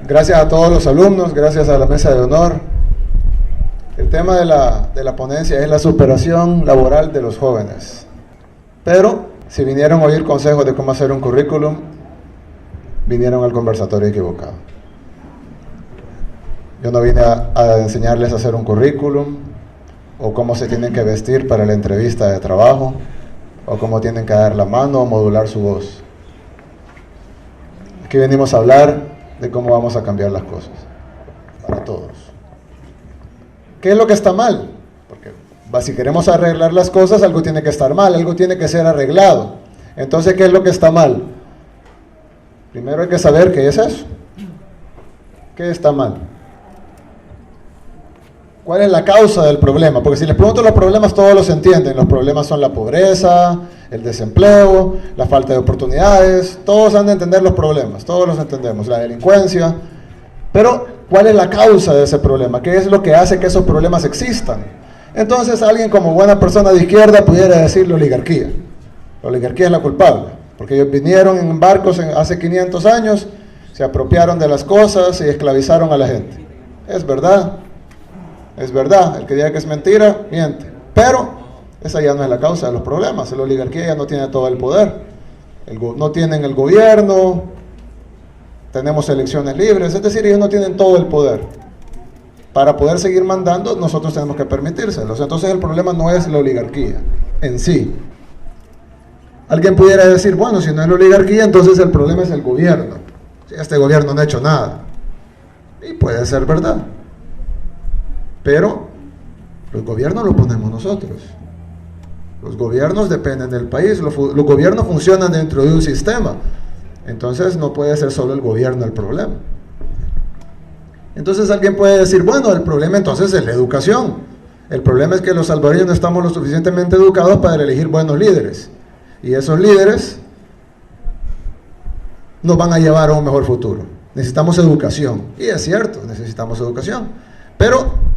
Gracias a todos los alumnos, gracias a la mesa de honor. El tema de la ponencia es la superación laboral de los jóvenes. Pero si vinieron a oír consejos de cómo hacer un currículum, vinieron al conversatorio equivocado. Yo no vine a enseñarles a hacer un currículum, o cómo se tienen que vestir para la entrevista de trabajo, o cómo tienen que dar la mano o modular su voz. Aquí venimos a hablar de cómo vamos a cambiar las cosas, para todos. ¿Qué es lo que está mal? Porque si queremos arreglar las cosas, algo tiene que estar mal, algo tiene que ser arreglado. Entonces, ¿qué es lo que está mal? Primero hay que saber qué es eso. ¿Qué está mal? ¿Cuál es la causa del problema? Porque si les pregunto los problemas, todos los entienden. Los problemas son la pobreza, el desempleo, la falta de oportunidades. Todos han de entender los problemas, todos los entendemos. La delincuencia. Pero, ¿cuál es la causa de ese problema? ¿Qué es lo que hace que esos problemas existan? Entonces, alguien como buena persona de izquierda pudiera decir la oligarquía. La oligarquía es la culpable, porque ellos vinieron en barcos hace 500 años, se apropiaron de las cosas y esclavizaron a la gente. Es verdad. Es verdad, el que diga que es mentira, miente. Pero esa ya no es la causa de los problemas. La oligarquía ya no tiene todo el poder. No tienen el gobierno, tenemos elecciones libres, es decir, ellos no tienen todo el poder. Para poder seguir mandando, nosotros tenemos que permitírselos. Entonces el problema no es la oligarquía en sí. Alguien pudiera decir, bueno, si no es la oligarquía, entonces el problema es el gobierno. Si este gobierno no ha hecho nada. Y puede ser verdad. Pero los gobiernos los ponemos nosotros. Los gobiernos dependen del país. Los gobiernos funcionan dentro de un sistema. Entonces no puede ser solo el gobierno el problema. Entonces alguien puede decir, bueno, el problema entonces es la educación. El problema es que los salvadoreños no estamos lo suficientemente educados para elegir buenos líderes. Y esos líderes nos van a llevar a un mejor futuro. Necesitamos educación. Y es cierto, necesitamos educación. Pero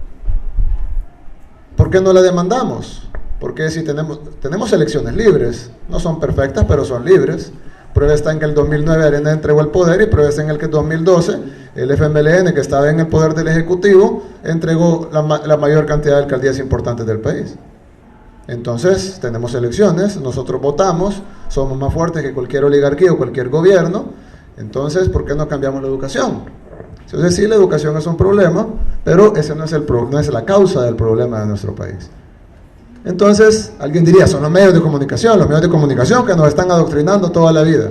¿por qué no la demandamos? Porque si tenemos elecciones libres, no son perfectas, pero son libres. Prueba está en que el 2009 Arena entregó el poder y prueba está en el que el 2012 el FMLN, que estaba en el poder del Ejecutivo, entregó la mayor cantidad de alcaldías importantes del país. Entonces, tenemos elecciones, nosotros votamos, somos más fuertes que cualquier oligarquía o cualquier gobierno. Entonces, ¿por qué no cambiamos la educación? Entonces sí, la educación es un problema, pero ese no es la causa del problema de nuestro país. Entonces, alguien diría, son los medios de comunicación que nos están adoctrinando toda la vida.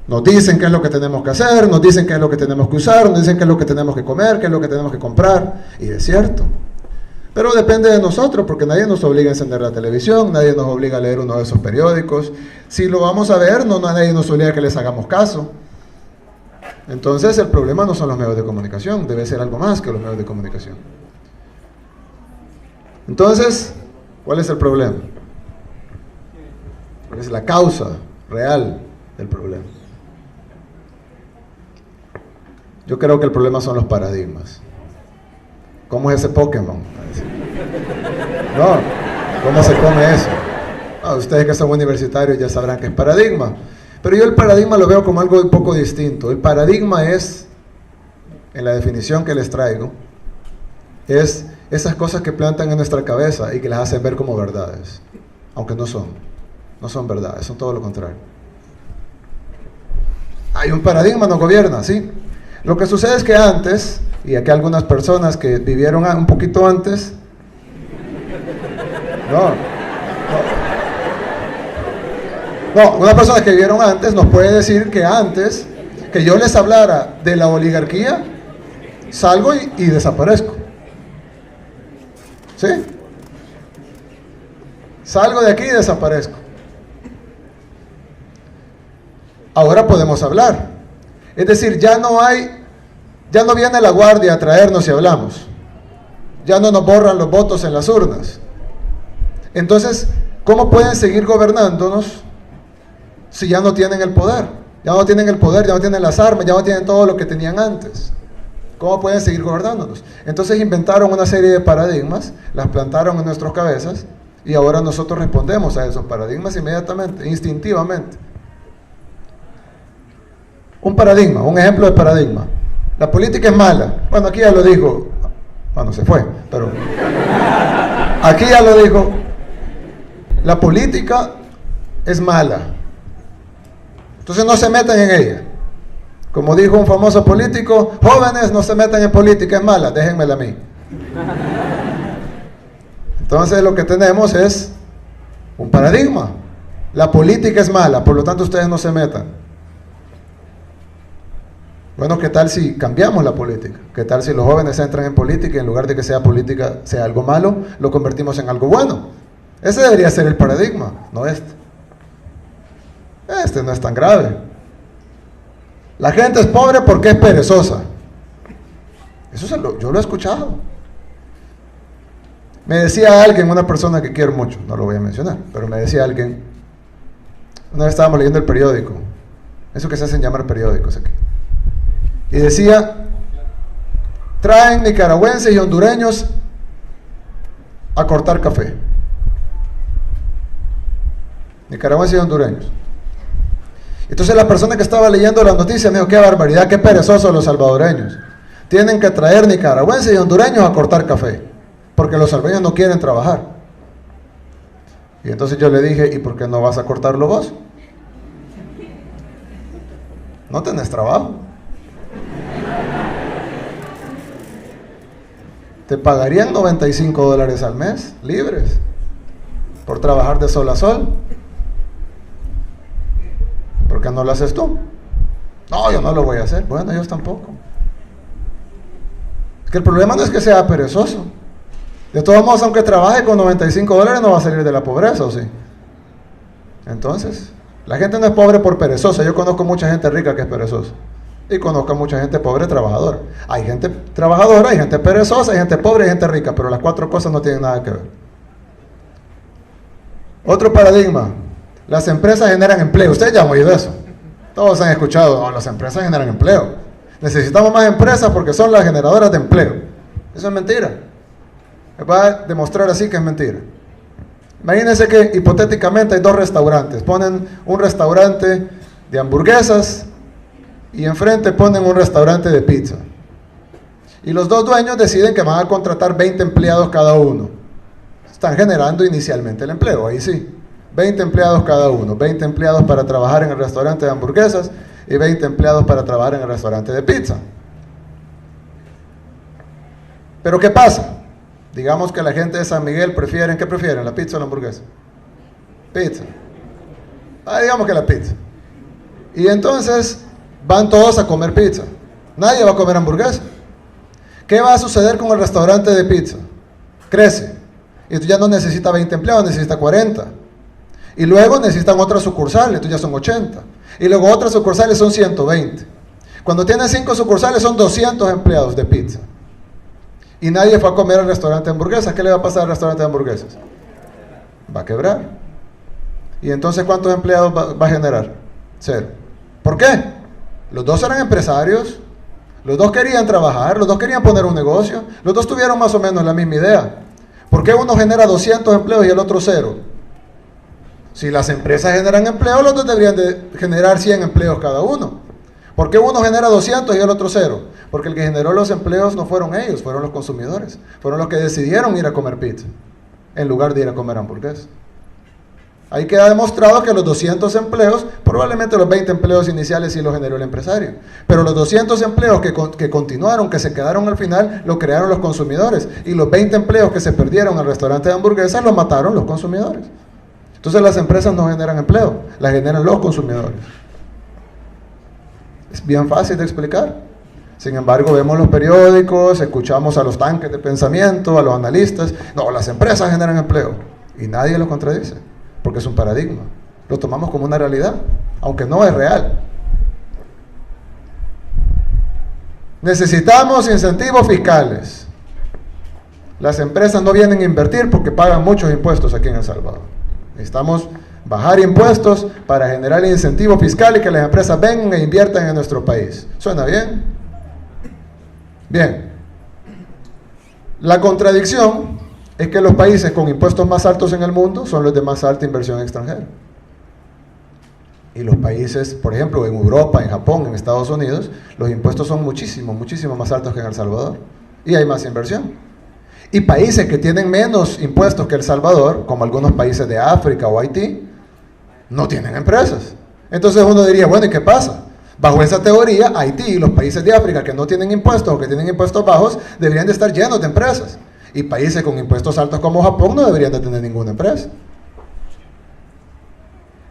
Nos dicen qué es lo que tenemos que hacer, nos dicen qué es lo que tenemos que usar, nos dicen qué es lo que tenemos que comer, qué es lo que tenemos que comprar, y es cierto. Pero depende de nosotros, porque nadie nos obliga a encender la televisión, nadie nos obliga a leer uno de esos periódicos. Si lo vamos a ver, nadie nos obliga a que les hagamos caso. Entonces el problema no son los medios de comunicación, debe ser algo más que los medios de comunicación. Entonces, ¿cuál es el problema? ¿Cuál es la causa real del problema? Yo creo que el problema son los paradigmas. ¿Cómo es ese Pokémon? No, ¿cómo se come eso? Ustedes que son universitarios ya sabrán que es paradigma. Pero yo el paradigma lo veo como algo un poco distinto. El paradigma es, en la definición que les traigo, es esas cosas que plantan en nuestra cabeza y que las hacen ver como verdades, aunque no son verdades, son todo lo contrario. Hay un paradigma, nos gobierna, ¿sí? Lo que sucede es que antes, y aquí algunas personas que vivieron un poquito antes, una persona que vivieron antes nos puede decir que antes que yo les hablara de la oligarquía, salgo y desaparezco. ¿Sí? Salgo de aquí y desaparezco. Ahora podemos hablar. Es decir, ya no viene la guardia a traernos y hablamos. Ya no nos borran los votos en las urnas. Entonces, ¿cómo pueden seguir gobernándonos si ya no tienen el poder? Ya no tienen el poder, ya no tienen las armas, ya no tienen todo lo que tenían antes. ¿Cómo pueden seguir gobernándonos? Entonces inventaron una serie de paradigmas, las plantaron en nuestras cabezas y ahora nosotros respondemos a esos paradigmas inmediatamente, instintivamente. Un paradigma, un ejemplo de paradigma. La política es mala. Bueno, aquí ya lo dijo. Bueno, se fue, pero aquí ya lo dijo. La política es mala. Entonces no se metan en ella. Como dijo un famoso político, jóvenes, no se metan en política, es mala, déjenmela a mí. Entonces lo que tenemos es un paradigma. La política es mala, por lo tanto ustedes no se metan. Bueno, ¿qué tal si cambiamos la política? ¿Qué tal si los jóvenes entran en política y en lugar de que sea política sea algo malo, lo convertimos en algo bueno? Ese debería ser el paradigma, no este. Este no es tan grave. La gente es pobre porque es perezosa. Eso yo lo he escuchado. Me decía alguien, una persona que quiero mucho, no lo voy a mencionar, pero me decía alguien, una vez estábamos leyendo el periódico, eso que se hacen llamar periódicos aquí, y decía, traen nicaragüenses y hondureños a cortar café. Nicaragüenses y hondureños. Entonces la persona que estaba leyendo la noticia me dijo, qué barbaridad, qué perezosos los salvadoreños. Tienen que traer nicaragüenses y hondureños a cortar café, porque los salvadoreños no quieren trabajar. Y entonces yo le dije, ¿y por qué no vas a cortarlo vos? No tenés trabajo. Te pagarían $95 al mes, libres, por trabajar de sol a sol. ¿Por qué no lo haces tú? No, yo no lo voy a hacer. Bueno, ellos tampoco. Es que el problema no es que sea perezoso. De todos modos, aunque trabaje con $95, no va a salir de la pobreza, ¿o sí? Entonces, la gente no es pobre por perezosa. Yo conozco mucha gente rica que es perezosa. Y conozco mucha gente pobre trabajadora. Hay gente trabajadora, hay gente perezosa, hay gente pobre, hay gente rica. Pero las cuatro cosas no tienen nada que ver. Otro paradigma. Las empresas generan empleo. Ustedes ya han oído eso. Todos han escuchado, no, las empresas generan empleo. Necesitamos más empresas porque son las generadoras de empleo. Eso es mentira. Les voy a demostrar así que es mentira. Imagínense que hipotéticamente hay dos restaurantes. Ponen un restaurante de hamburguesas y enfrente ponen un restaurante de pizza. Y los dos dueños deciden que van a contratar 20 empleados cada uno. Están generando inicialmente el empleo, ahí sí. 20 empleados cada uno, 20 empleados para trabajar en el restaurante de hamburguesas y 20 empleados para trabajar en el restaurante de pizza. Pero ¿qué pasa? Digamos que la gente de San Miguel ¿qué prefieren? ¿La pizza o la hamburguesa? Pizza. Digamos que la pizza. Y entonces van todos a comer pizza. Nadie va a comer hamburguesa. ¿Qué va a suceder con el restaurante de pizza? Crece. Y tú ya no necesita 20 empleados, necesita 40. Y luego necesitan otras sucursales, entonces ya son 80. Y luego otras sucursales son 120. Cuando tienen 5 sucursales son 200 empleados de pizza. Y nadie fue a comer al restaurante de hamburguesas. ¿Qué le va a pasar al restaurante de hamburguesas? Va a quebrar. ¿Y entonces cuántos empleados va a generar? 0. ¿Por qué? Los dos eran empresarios, los dos querían trabajar, los dos querían poner un negocio, los dos tuvieron más o menos la misma idea. ¿Por qué uno genera 200 empleos y el otro 0? Si las empresas generan empleo, los dos deberían de generar 100 empleos cada uno. ¿Por qué uno genera 200 y el otro 0? Porque el que generó los empleos no fueron ellos, fueron los consumidores. Fueron los que decidieron ir a comer pizza, en lugar de ir a comer hamburguesas. Ahí queda demostrado que los 200 empleos, probablemente los 20 empleos iniciales sí los generó el empresario. Pero los 200 empleos que continuaron, que se quedaron al final, lo crearon los consumidores. Y los 20 empleos que se perdieron en el restaurante de hamburguesas, los mataron los consumidores. Entonces las empresas no generan empleo, las generan los consumidores. Es bien fácil de explicar. Sin embargo, vemos los periódicos, escuchamos a los tanques de pensamiento, a los analistas. No, las empresas generan empleo. Y nadie lo contradice, porque es un paradigma. Lo tomamos como una realidad, aunque no es real. Necesitamos incentivos fiscales. Las empresas no vienen a invertir porque pagan muchos impuestos aquí en El Salvador. Necesitamos bajar impuestos para generar incentivo fiscal y que las empresas vengan e inviertan en nuestro país. ¿Suena bien? Bien. La contradicción es que los países con impuestos más altos en el mundo son los de más alta inversión extranjera. Y los países, por ejemplo, en Europa, en Japón, en Estados Unidos, los impuestos son muchísimo, muchísimo más altos que en El Salvador. Y hay más inversión. Y países que tienen menos impuestos que El Salvador, como algunos países de África o Haití, no tienen empresas. Entonces uno diría, bueno, ¿y qué pasa? Bajo esa teoría, Haití y los países de África que no tienen impuestos o que tienen impuestos bajos, deberían de estar llenos de empresas. Y países con impuestos altos como Japón no deberían de tener ninguna empresa.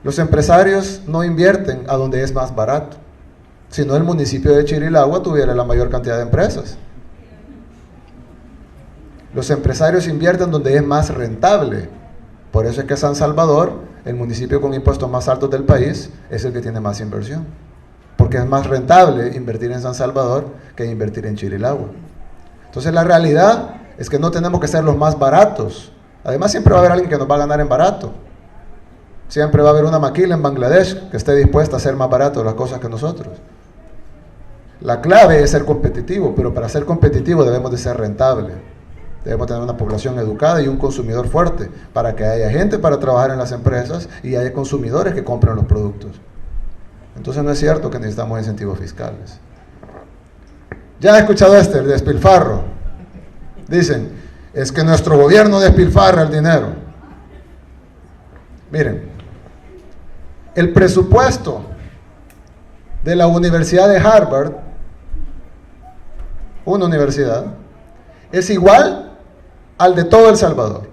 Los empresarios no invierten a donde es más barato. Si no, el municipio de Chirilagua tuviera la mayor cantidad de empresas. Los empresarios invierten donde es más rentable. Por eso es que San Salvador, el municipio con impuestos más altos del país, es el que tiene más inversión. Porque es más rentable invertir en San Salvador que invertir en Chirilagua. Entonces la realidad es que no tenemos que ser los más baratos. Además siempre va a haber alguien que nos va a ganar en barato. Siempre va a haber una maquila en Bangladesh que esté dispuesta a hacer más barato las cosas que nosotros. La clave es ser competitivo, pero para ser competitivo debemos de ser rentable. Debemos tener una población educada y un consumidor fuerte para que haya gente para trabajar en las empresas y haya consumidores que compren los productos. Entonces no es cierto que necesitamos incentivos fiscales. Ya he escuchado el despilfarro. Dicen, es que nuestro gobierno despilfarra el dinero. Miren, el presupuesto de la Universidad de Harvard, una universidad, es igual al de todo El Salvador.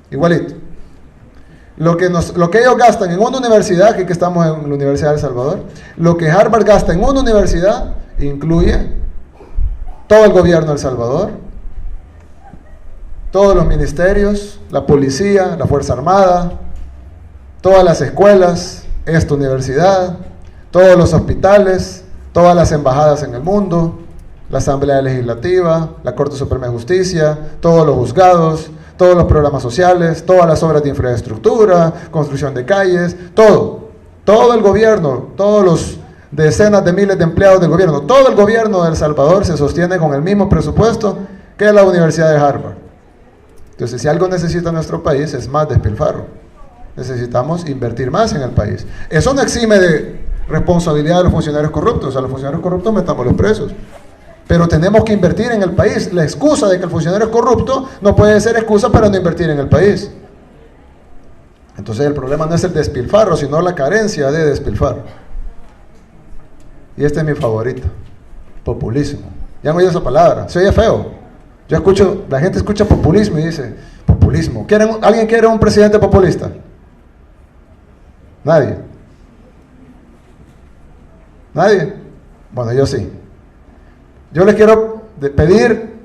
Igualito. Lo que ellos gastan en una universidad, aquí que estamos en la Universidad de El Salvador, lo que Harvard gasta en una universidad incluye todo el gobierno de El Salvador, todos los ministerios, la policía, la Fuerza Armada, todas las escuelas, esta universidad, todos los hospitales, todas las embajadas en el mundo, la Asamblea Legislativa, la Corte Suprema de Justicia, todos los juzgados, todos los programas sociales, todas las obras de infraestructura, construcción de calles, todo el gobierno, todos los decenas de miles de empleados del gobierno, todo el gobierno de El Salvador se sostiene con el mismo presupuesto que la Universidad de Harvard. Entonces, si algo necesita nuestro país es más despilfarro. Necesitamos invertir más en el país. Eso no exime de responsabilidad de los funcionarios corruptos. A los funcionarios corruptos metámoslos presos. Pero tenemos que invertir en el país. La excusa de que el funcionario es corrupto no puede ser excusa para no invertir en el país. Entonces el problema no es el despilfarro, sino la carencia de despilfarro. Y este es mi favorito, populismo. Ya no oí esa palabra, se oye feo. Yo escucho, la gente escucha populismo y dice, populismo. ¿Alguien quiere un presidente populista? Nadie. ¿Nadie? Bueno, yo sí. Yo les quiero pedir,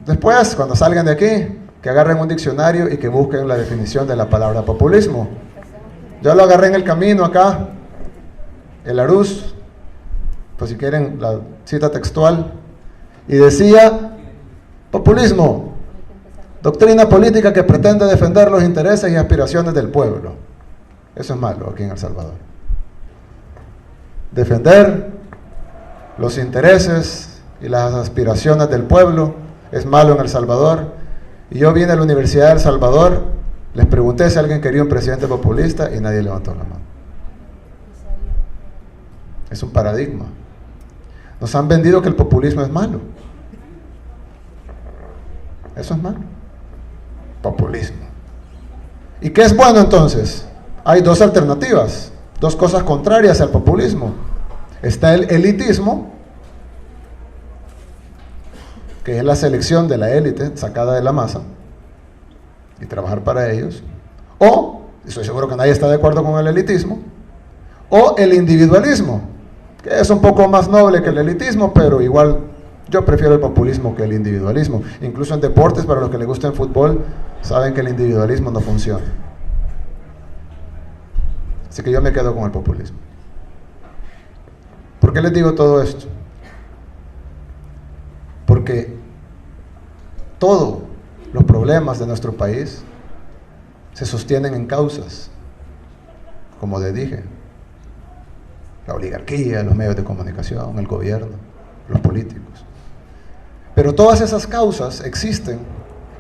después, cuando salgan de aquí, que agarren un diccionario y que busquen la definición de la palabra populismo. Yo lo agarré en el camino acá, el Arús, pues si quieren la cita textual, y decía, populismo, doctrina política que pretende defender los intereses y aspiraciones del pueblo. Eso es malo aquí en El Salvador. Defender los intereses y las aspiraciones del pueblo es malo en El Salvador. Y yo vine a la Universidad de El Salvador, les pregunté si alguien quería un presidente populista y nadie levantó la mano. Es un paradigma. Nos han vendido que el populismo es malo. Eso es malo. Populismo. ¿Y qué es bueno entonces? Hay dos alternativas, dos cosas contrarias al populismo. Está el elitismo, que es la selección de la élite sacada de la masa y trabajar para ellos. O, estoy seguro que nadie está de acuerdo con el elitismo, o el individualismo, que es un poco más noble que el elitismo, pero igual yo prefiero el populismo que el individualismo. Incluso en deportes, para los que les gusta el fútbol, saben que el individualismo no funciona. Así que yo me quedo con el populismo. ¿Por qué les digo todo esto? Porque todos los problemas de nuestro país se sostienen en causas, como les dije, la oligarquía, los medios de comunicación, el gobierno, los políticos. Pero todas esas causas existen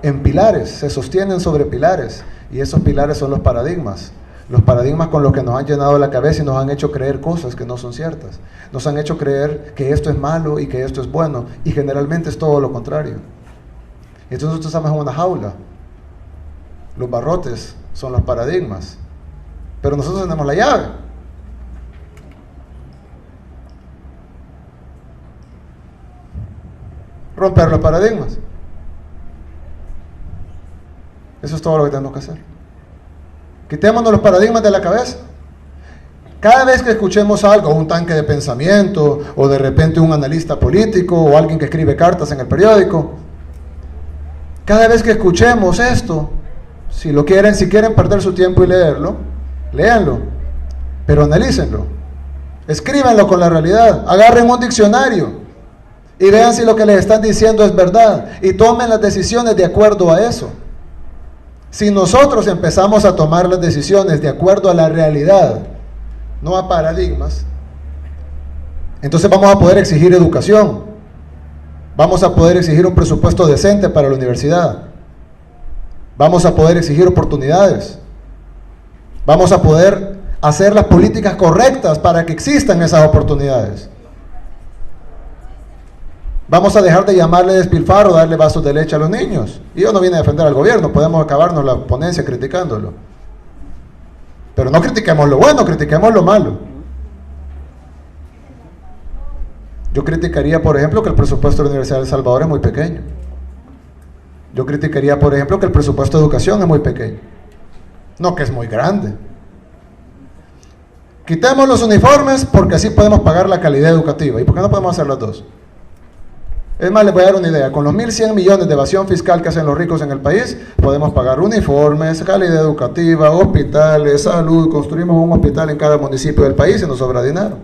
en pilares, se sostienen sobre pilares, y esos pilares son los paradigmas. Los paradigmas con los que nos han llenado la cabeza y nos han hecho creer cosas que no son ciertas. Nos han hecho creer que esto es malo y que esto es bueno, y generalmente es todo lo contrario. Entonces nosotros estamos en una jaula. Los barrotes son los paradigmas, pero nosotros tenemos la llave. Romper los paradigmas. Eso es todo lo que tenemos que hacer. Quitémonos los paradigmas de la cabeza. Cada vez que escuchemos algo, un tanque de pensamiento, o de repente un analista político, o alguien que escribe cartas en el periódico, cada vez que escuchemos esto, si quieren perder su tiempo y leerlo, léanlo, pero analícenlo, escríbanlo con la realidad, agarren un diccionario y vean si lo que les están diciendo es verdad, y tomen las decisiones de acuerdo a eso. Si nosotros empezamos a tomar las decisiones de acuerdo a la realidad, no a paradigmas, entonces vamos a poder exigir educación, vamos a poder exigir un presupuesto decente para la universidad, vamos a poder exigir oportunidades, vamos a poder hacer las políticas correctas para que existan esas oportunidades. Vamos a dejar de llamarle despilfarro, darle vasos de leche a los niños. Y yo no vine a defender al gobierno, podemos acabarnos la ponencia criticándolo. Pero no critiquemos lo bueno, critiquemos lo malo. Yo criticaría, por ejemplo, que el presupuesto de la Universidad de El Salvador es muy pequeño. Yo criticaría, por ejemplo, que el presupuesto de educación es muy pequeño. No que es muy grande. Quitemos los uniformes porque así podemos pagar la calidad educativa. ¿Y por qué no podemos hacer las dos? Es más, les voy a dar una idea. Con los 1.100 millones de evasión fiscal que hacen los ricos en el país, podemos pagar uniformes, calidad educativa, hospitales, salud. Construimos un hospital en cada municipio del país y nos sobra dinero.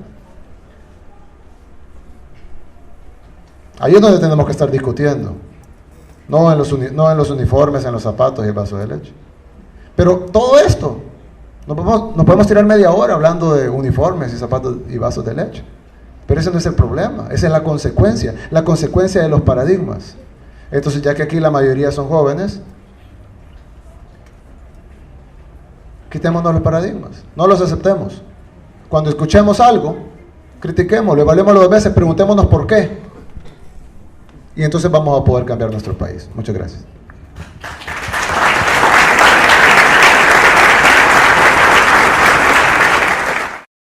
Ahí es donde tenemos que estar discutiendo. No en los uniformes, en los zapatos y el vaso de leche. Pero todo esto, nos podemos tirar media hora hablando de uniformes y zapatos y vasos de leche. Pero ese no es el problema, esa es la consecuencia de los paradigmas. Entonces, ya que aquí la mayoría son jóvenes, quitémonos los paradigmas, no los aceptemos. Cuando escuchemos algo, critiquémoslo, evaluémoslo 2 veces, preguntémonos por qué. Y entonces vamos a poder cambiar nuestro país. Muchas gracias.